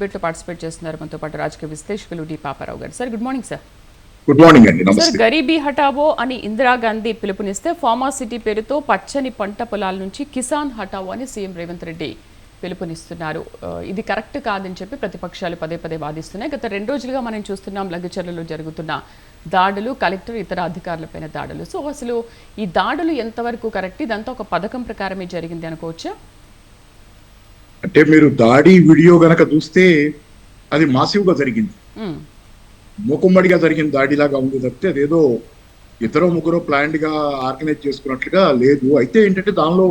డిబేట్లో పార్టిసిపేట్ చేస్తున్నారు మనతో పాటు రాజకీయ విశ్లేషకులు డి పాపారావు గారు. Sir good morning sir. Good morning అండి. సార్, గరీబీ హటావో అని ఇందిరాగాంధీ పిలుపునిస్తే ఫార్మాసిటీ పేరుతో పచ్చని పంట పొలాల నుంచి కిసాన్ హటావో అని సీఎం రేవంత్ రెడ్డి పిలుపునిస్తున్నారు. ఇది కరెక్ట్ కాదని చెప్పి ప్రతిపక్షాలు పదే పదే వాదిస్తున్నాయి. గత 2 రోజులుగా మనం చూస్తున్నాం లగచర్లలో జరుగుతున్న దాడులు, కలెక్టర్ ఇతర అధికారులపైన దాడులు. సో అసలు ఈ దాడులు ఎంతవరకు కరెక్ట్? ఇదంతా ఒక పథకం ప్రకారమే జరిగింది అనుకోవచ్చా? అంటే మీరు దాడి వీడియో గనక చూస్తే అది మాసివ్గా జరిగింది, మూకుమ్మడిగా జరిగిన దాడిలాగా ఉంది తప్పితే అదేదో ఇద్దరు ముగ్గురు ప్లాన్డ్ గా ఆర్గనైజ్ చేసుకున్నట్లుగా లేదు. అయితే ఏంటంటే దానిలో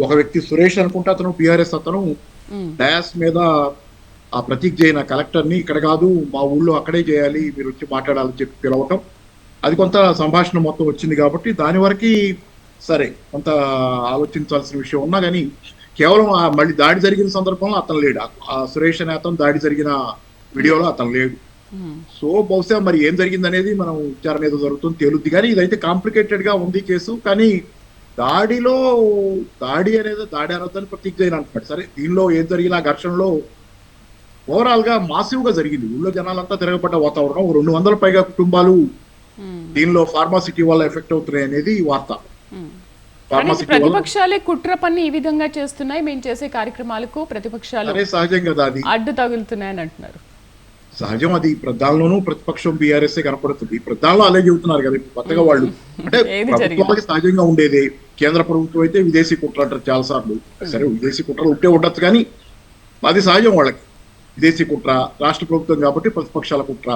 ఒక వ్యక్తి సురేష్ అనుకుంటే అతను పిఆర్ఎస్ అతను డయాస్ మీద ఆ ప్రతీక్ జైన్ కలెక్టర్ ని ఇక్కడ కాదు మా ఊళ్ళో అక్కడే చేయాలి మీరు వచ్చి మాట్లాడాలని చెప్పి పిలవటం, అది కొంత సంభాషణ మొత్తం వచ్చింది కాబట్టి దాని వరకు సరే కొంత ఆలోచించాల్సిన విషయం ఉన్నా కానీ కేవలం మళ్ళీ దాడి జరిగిన సందర్భంలో అతను లేడు. ఆ సురేష్ అనే అతను దాడి జరిగిన వీడియోలో అతను లేడు. సో బహుశా మరి ఏం జరిగింది అనేది మనం విచారణ ఏదో జరుగుతుంది తేలుద్ది. కానీ ఇదైతే కాంప్లికేటెడ్ గా ఉంది కేసు. కానీ దాడి అనేది దాడి అనొద్దని ప్రతీక్ జైన్ అంటున్నాడు. సరే, దీనిలో ఏం జరిగిన ఘర్షణలో ఓవరాల్ గా మాసివ్ గా జరిగింది. ఊళ్ళో జనాలంతా తిరగబడ్డ వాతావరణం. 200 పైగా కుటుంబాలు దీనిలో ఫార్మాసిటీ వల్ల ఎఫెక్ట్ అవుతున్నాయి అనేది వార్త. ప్రతిపక్షాలే కుట్ర పని ఈ విధంగా చేస్తున్నాయి, మేము చేసే కార్యక్రమాలకు ప్రతిపక్షాలు సహజం కదా, అది అడ్డు తగులుతున్నాయని అంటున్నారు. సహజం, అది ప్రధానంలోనూ ప్రతిపక్షం బీఆర్ఎస్ కనపడుతుంది. ప్రధానంలో అలాగే చెబుతున్నారు కదా కొత్తగా వాళ్ళు. అంటే ప్రభుత్వానికి సహజంగా ఉండేది. కేంద్ర ప్రభుత్వం అయితే విదేశీ కుట్ర అంటారు చాలా సార్లు. సరే, విదేశీ కుట్రలు ఉంటే ఉండొచ్చు కానీ అది సహజం వాళ్ళకి. విదేశీ కుట్ర, రాష్ట్ర ప్రభుత్వం కాబట్టి ప్రతిపక్షాల కుట్ర,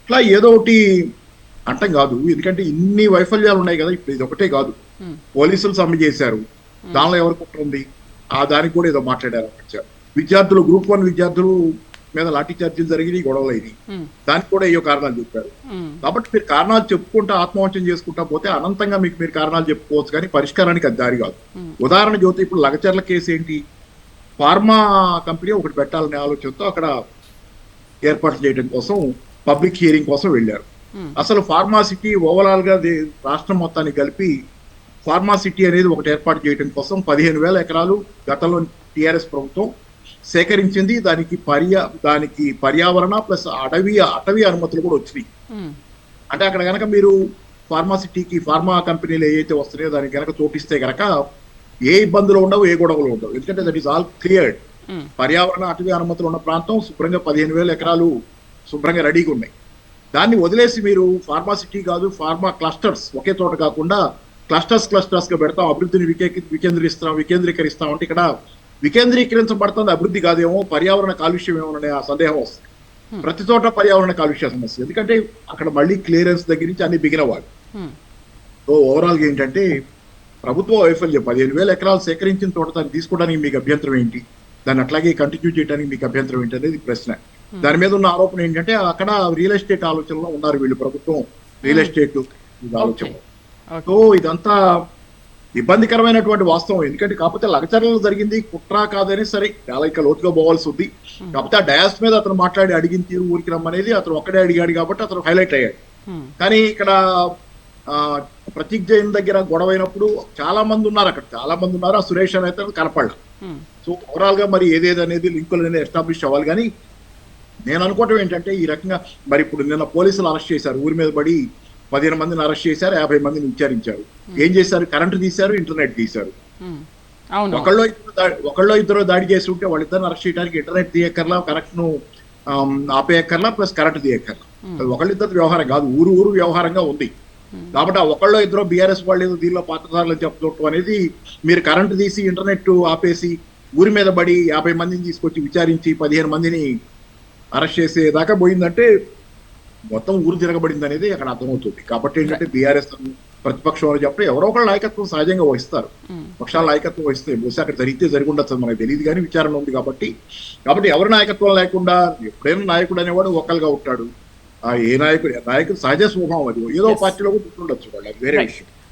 ఇట్లా ఏదో ఒకటి అంటం కాదు. ఎందుకంటే ఇన్ని వైఫల్యాలు ఉన్నాయి కదా. ఇప్పుడు ఇది ఒకటే కాదు, పోలీసులు సమ్మె చేశారు, దానిలో ఎవరు కుట్ర ఉంది, ఆ దానికి కూడా ఏదో మాట్లాడారు. విద్యార్థులు గ్రూప్ 1 విద్యార్థులు మీద లాఠీ చార్జీలు జరిగినాయి, గొడవలు అయినాయి, దానికి కూడా ఏయో కారణాలు చెప్పారు. కాబట్టి మీరు కారణాలు చెప్పుకుంటా ఆత్మవంచం చేసుకుంటా పోతే అనంతంగా మీరు కారణాలు చెప్పుకోవచ్చు కానీ పరిష్కారానికి అది దారి కాదు. ఉదాహరణ చూస్తే ఇప్పుడు లగచర్ల కేసు ఏంటి, ఫార్మా కంపెనీ ఒకటి పెట్టాలనే ఆలోచనతో అక్కడ ఏర్పాటు చేయడం కోసం పబ్లిక్ హియరింగ్ కోసం వెళ్ళారు. అసలు ఫార్మాసిటీ ఓవరాల్ గా రాష్ట్రం మొత్తాన్ని కలిపి ఫార్మాసిటీ అనేది ఒకటి ఏర్పాటు చేయడం కోసం 15,000 ఎకరాలు గతంలో టిఆర్ఎస్ ప్రభుత్వం సేకరించింది. దానికి పర్యావరణ ప్లస్ అటవీ అనుమతులు కూడా వచ్చినాయి. అంటే అక్కడ కనుక మీరు ఫార్మాసిటీకి ఫార్మా కంపెనీలు ఏవైతే వస్తున్నాయో దానికి కనుక చోటిస్తే కనుక ఏ ఇబ్బందులు ఉండవు, ఏ గొడవలు ఉండవు. ఎందుకంటే దట్ ఈస్ ఆల్ క్లియర్డ్. పర్యావరణ అటవీ అనుమతులు ఉన్న ప్రాంతం శుభ్రంగా 15,000 ఎకరాలు శుభ్రంగా రెడీగా ఉన్నాయి. దాన్ని వదిలేసి మీరు ఫార్మాసిటీ కాదు ఫార్మా క్లస్టర్స్ ఒకే చోట కాకుండా క్లస్టర్స్ గా పెడతాం, అభివృద్ధిని వికేంద్రీకరిస్తాం అంటే ఇక్కడ వికేంద్రీకరించబడుతుంది అభివృద్ధి కాదేమో, పర్యావరణ కాలుష్యం ఏమో అనే ఆ సందేహం వస్తుంది. ప్రతి చోట పర్యావరణ కాలుష్య సమస్య, ఎందుకంటే అక్కడ మళ్ళీ క్లియరెన్స్ దగ్గర నుంచి అన్ని బిగినవాడు. సో ఓవరాల్ గా ఏంటంటే ప్రభుత్వ వైఫల్యం. 15,000 ఎకరాలు సేకరించిన చోట దాన్ని తీసుకోవడానికి మీకు అభ్యంతరం ఏంటి, దాన్ని అట్లాగే కంటిన్యూ చేయడానికి మీకు అభ్యంతరం ఏంటి అనేది ప్రశ్న. దాని మీద ఉన్న ఆరోపణ ఏంటంటే అక్కడ రియల్ ఎస్టేట్ ఆలోచనలో ఉన్నారు వీళ్ళు, ప్రభుత్వం రియల్ ఎస్టేట్ ఆలోచన. సో ఇదంతా ఇబ్బందికరమైనటువంటి వాస్తవం. ఎందుకంటే కాకపోతే లగచర్లలో జరిగింది కుట్ర కాదని సరే చాలా ఇంకా లోతుగా పోవాల్సి ఉంది. కాకపోతే ఆ డయాస్ మీద అతను మాట్లాడి అడిగిన తీరు ఊరికి రమ్మనేది అతను ఒక్కడే అడిగాడు కాబట్టి అతను హైలైట్ అయ్యాడు. కానీ ఇక్కడ ప్రతీక్ జైన్ దగ్గర గొడవైనప్పుడు చాలా మంది ఉన్నారు, ఆ సురేష్ అనేది కనపడలేదు. సో ఓవరాల్ గా మరి ఏదేది అనేది లింకులు అనేది ఎస్టాబ్లిష్ అవ్వాలి. కానీ నేను అనుకోవటం ఏంటంటే ఈ రకంగా మరి ఇప్పుడు నిన్న పోలీసులు అరెస్ట్ చేశారు, ఊరి మీద పడి 15 మందిని అరెస్ట్ చేశారు, 50 మందిని విచారించారు. ఏం చేశారు, కరెంటు తీశారు, ఇంటర్నెట్ తీశారు. ఒకళ్ళో ఇద్దరు దాడి చేసి ఉంటే వాళ్ళిద్దరిని అరెస్ట్ చేయడానికి ఇంటర్నెట్ తీయక్కర్లా, కరెక్ట్ ను ఆపేయక్కర్లా, ప్లస్ కరెంట్ తీయక్కర్లా. ఒకళ్ళిద్దరు వ్యవహారం కాదు, ఊరు వ్యవహారంగా ఉంది. కాబట్టి ఆ ఒకళ్ళో ఇద్దరు బీఆర్ఎస్ వాళ్ళు ఏదో దీనిలో పాత్రధారులు చెప్తుంటాం అనేది మీరు కరెంటు తీసి ఇంటర్నెట్ ఆపేసి ఊరి మీద పడి 50 మందిని తీసుకొచ్చి విచారించి 15 మందిని అరెస్ట్ చేసేదాకా పోయిందంటే మొత్తం ఊరు తిరగబడింది అనేది అక్కడ అర్థమవుతుంది. కాబట్టి ఏంటంటే బీఆర్ఎస్ ప్రతిపక్షం అని చెప్పి ఎవరో ఒకళ్ళ నాయకత్వం సహజంగా వహిస్తారు, పక్షాల నాయకత్వం వహిస్తే బహుశా అక్కడ జరిగితే ఉండొచ్చు మనకు తెలియదు కానీ విచారణ ఉంది కాబట్టి ఎవరి నాయకత్వం లేకుండా ఎప్పుడైనా నాయకుడు అనేవాడు ఒకళ్ళుగా ఉంటాడు. ఏ నాయకుడు సహజ స్వభావం, అది ఏదో పార్టీలో కూడా ఉండొచ్చు వాళ్ళు, అది వేరే విషయం.